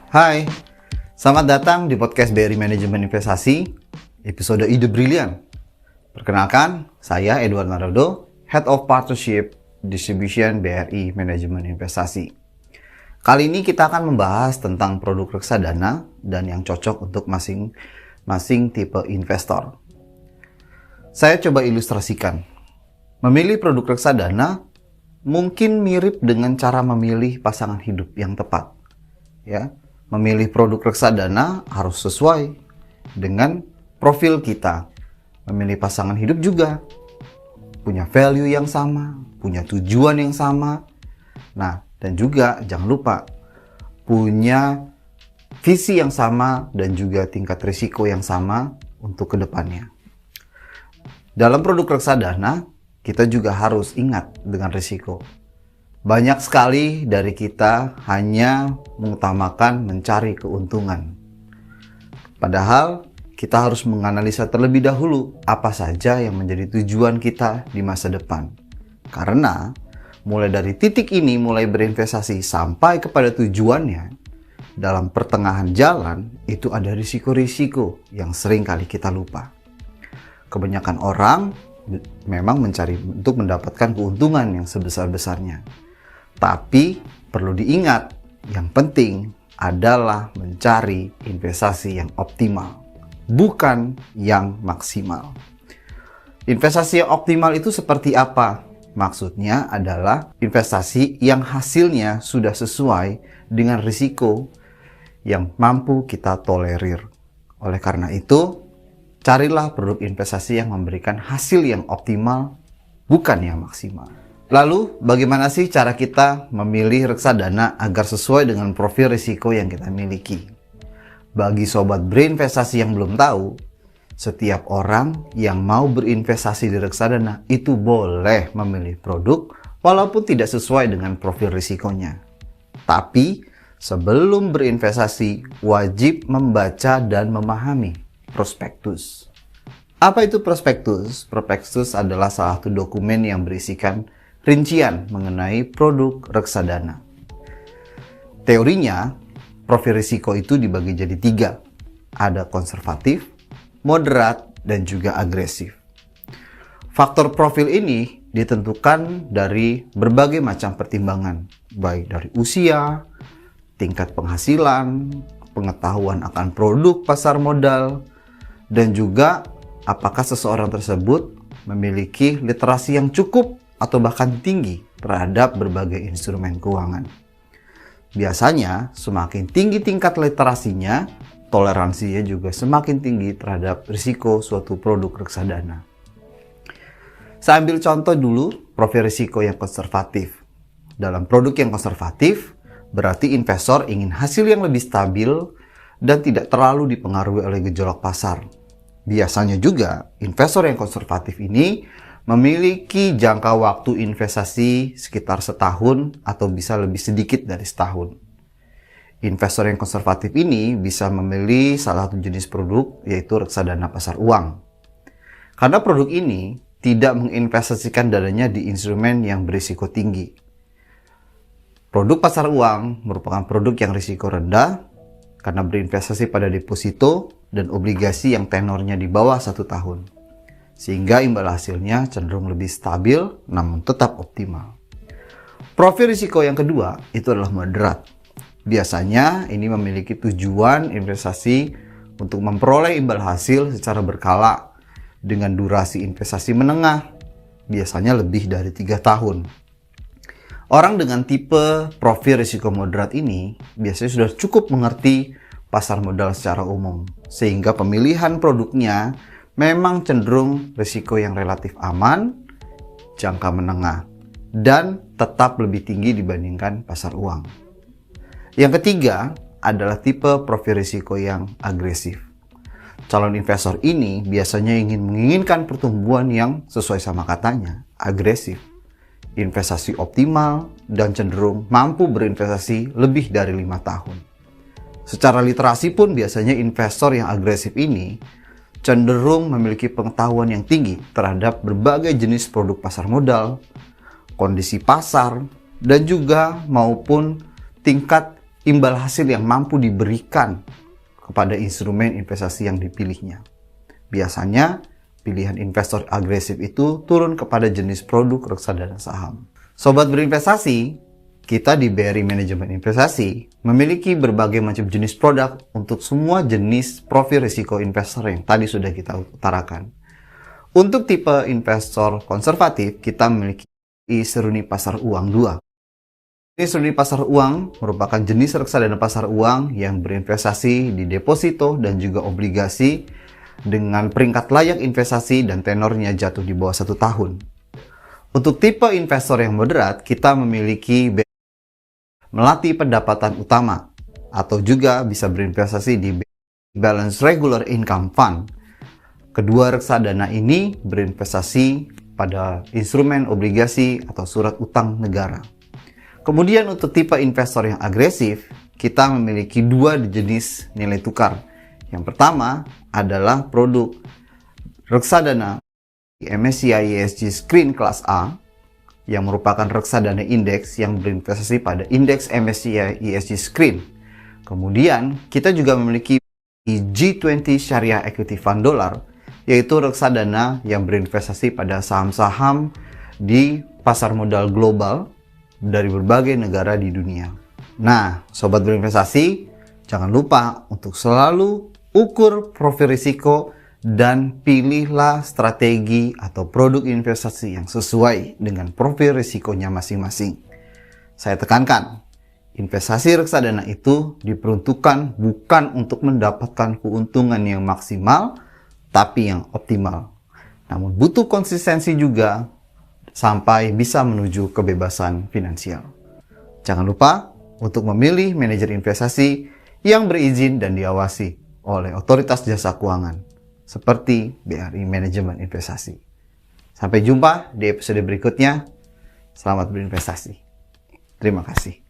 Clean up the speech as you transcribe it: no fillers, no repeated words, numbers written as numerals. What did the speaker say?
Hai, selamat datang di podcast BRI Manajemen Investasi, episode Ide Brilian. Perkenalkan, saya Edward Marodo, Head of Partnership Distribution BRI Manajemen Investasi. Kali ini kita akan membahas tentang produk reksadana dan yang cocok untuk masing-masing tipe investor. Saya coba ilustrasikan. Memilih produk reksadana mungkin mirip dengan cara memilih pasangan hidup yang tepat. Ya. Memilih produk reksadana harus sesuai dengan profil kita. Memilih pasangan hidup juga punya value yang sama, punya tujuan yang sama. Nah, dan juga jangan lupa punya visi yang sama dan juga tingkat risiko yang sama untuk kedepannya. Dalam produk reksadana, kita juga harus ingat dengan risiko. Banyak sekali dari kita hanya mengutamakan mencari keuntungan. Padahal kita harus menganalisa terlebih dahulu apa saja yang menjadi tujuan kita di masa depan. Karena mulai dari titik ini mulai berinvestasi sampai kepada tujuannya, dalam pertengahan jalan itu ada risiko-risiko yang sering kali kita lupa. Kebanyakan orang memang mencari untuk mendapatkan keuntungan yang sebesar-besarnya. Tapi perlu diingat, yang penting adalah mencari investasi yang optimal, bukan yang maksimal. Investasi yang optimal itu seperti apa? Maksudnya adalah investasi yang hasilnya sudah sesuai dengan risiko yang mampu kita tolerir. Oleh karena itu, carilah produk investasi yang memberikan hasil yang optimal, bukan yang maksimal. Lalu, bagaimana sih cara kita memilih reksadana agar sesuai dengan profil risiko yang kita miliki? Bagi sobat berinvestasi yang belum tahu, setiap orang yang mau berinvestasi di reksadana itu boleh memilih produk walaupun tidak sesuai dengan profil risikonya. Tapi, sebelum berinvestasi, wajib membaca dan memahami prospektus. Apa itu prospektus? Prospektus adalah salah satu dokumen yang berisikan rincian mengenai produk reksadana. Teorinya, profil risiko itu dibagi jadi 3. Ada konservatif, moderat, dan juga agresif. Faktor profil ini ditentukan dari berbagai macam pertimbangan, baik dari usia, tingkat penghasilan, pengetahuan akan produk pasar modal, dan juga apakah seseorang tersebut memiliki literasi yang cukup atau bahkan tinggi terhadap berbagai instrumen keuangan. Biasanya, semakin tinggi tingkat literasinya, toleransinya juga semakin tinggi terhadap risiko suatu produk reksadana. Saya ambil contoh dulu profil risiko yang konservatif. Dalam produk yang konservatif, berarti investor ingin hasil yang lebih stabil dan tidak terlalu dipengaruhi oleh gejolak pasar. Biasanya juga, investor yang konservatif ini memiliki jangka waktu investasi sekitar setahun atau bisa lebih sedikit dari setahun. Investor yang konservatif ini bisa memilih salah satu jenis produk, yaitu reksadana pasar uang. Karena produk ini tidak menginvestasikan dananya di instrumen yang berisiko tinggi. Produk pasar uang merupakan produk yang risiko rendah karena berinvestasi pada deposito dan obligasi yang tenornya di bawah 1 tahun. Sehingga imbal hasilnya cenderung lebih stabil namun tetap optimal. Profil risiko yang kedua itu adalah moderat. Biasanya ini memiliki tujuan investasi untuk memperoleh imbal hasil secara berkala dengan durasi investasi menengah, biasanya lebih dari 3 tahun. Orang dengan tipe profil risiko moderat ini biasanya sudah cukup mengerti pasar modal secara umum, sehingga pemilihan produknya memang cenderung risiko yang relatif aman, jangka menengah, dan tetap lebih tinggi dibandingkan pasar uang. Yang ketiga adalah tipe profil risiko yang agresif. Calon investor ini biasanya menginginkan pertumbuhan yang sesuai sama katanya, agresif, investasi optimal, dan cenderung mampu berinvestasi lebih dari 5 tahun. Secara literasi pun biasanya investor yang agresif ini cenderung memiliki pengetahuan yang tinggi terhadap berbagai jenis produk pasar modal, kondisi pasar, dan juga maupun tingkat imbal hasil yang mampu diberikan kepada instrumen investasi yang dipilihnya. Biasanya, pilihan investor agresif itu turun kepada jenis produk reksadana saham. Sobat berinvestasi, kita di BRI Manajemen Investasi memiliki berbagai macam jenis produk untuk semua jenis profil risiko investor yang tadi sudah kita utarakan. Untuk tipe investor konservatif, kita memiliki seruni pasar uang 2. Seruni pasar uang merupakan jenis reksadana pasar uang yang berinvestasi di deposito dan juga obligasi dengan peringkat layak investasi dan tenornya jatuh di bawah 1 tahun. Untuk tipe investor yang moderat, kita memiliki melati pendapatan utama atau juga bisa berinvestasi di Balance Regular Income Fund. Kedua reksadana ini berinvestasi pada instrumen obligasi atau surat utang negara. Kemudian untuk tipe investor yang agresif, kita memiliki 2 jenis nilai tukar. Yang pertama adalah produk reksadana MSCI ESG Screen Kelas A yang merupakan reksadana indeks yang berinvestasi pada indeks MSCI ESG Screen. Kemudian kita juga memiliki G20 Sharia Equity Fund Dollar, yaitu reksadana yang berinvestasi pada saham-saham di pasar modal global dari berbagai negara di dunia. Nah, sobat berinvestasi, jangan lupa untuk selalu ukur profil risiko dan pilihlah strategi atau produk investasi yang sesuai dengan profil risikonya masing-masing. Saya tekankan, investasi reksadana itu diperuntukkan bukan untuk mendapatkan keuntungan yang maksimal, tapi yang optimal. Namun butuh konsistensi juga sampai bisa menuju kebebasan finansial. Jangan lupa untuk memilih manajer investasi yang berizin dan diawasi oleh otoritas jasa keuangan seperti BRI Manajemen Investasi. Sampai jumpa di episode berikutnya. Selamat berinvestasi. Terima kasih.